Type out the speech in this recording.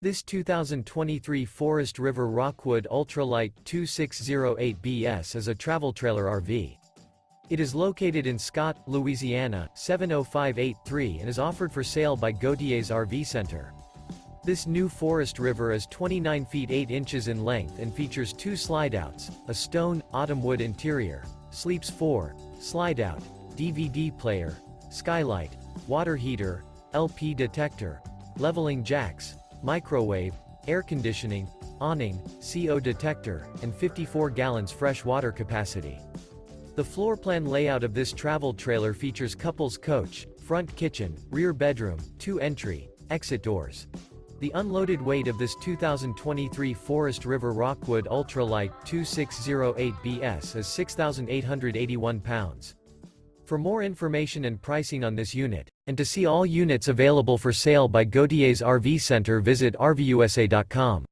This 2023 Forest River Rockwood Ultralight 2608BS is a travel trailer RV. It is located in Scott, Louisiana, 70583 and is offered for sale by Gauthiers RV Center. This new Forest River is 29 feet 8 inches in length and features 2 slideouts, a stone, autumn wood interior, sleeps 4, slideout, DVD player, skylight, water heater, LP detector, leveling jacks, microwave, air conditioning, awning, CO detector, and 54 gallons fresh water capacity. The floor plan layout of this travel trailer features couples coach, front kitchen, rear bedroom, 2 entry, exit doors. The unloaded weight of this 2023 Forest River Rockwood Ultralight 2608BS is 6,881 pounds. For more information and pricing on this unit, and to see all units available for sale by Gauthiers RV Center, visit RVUSA.com.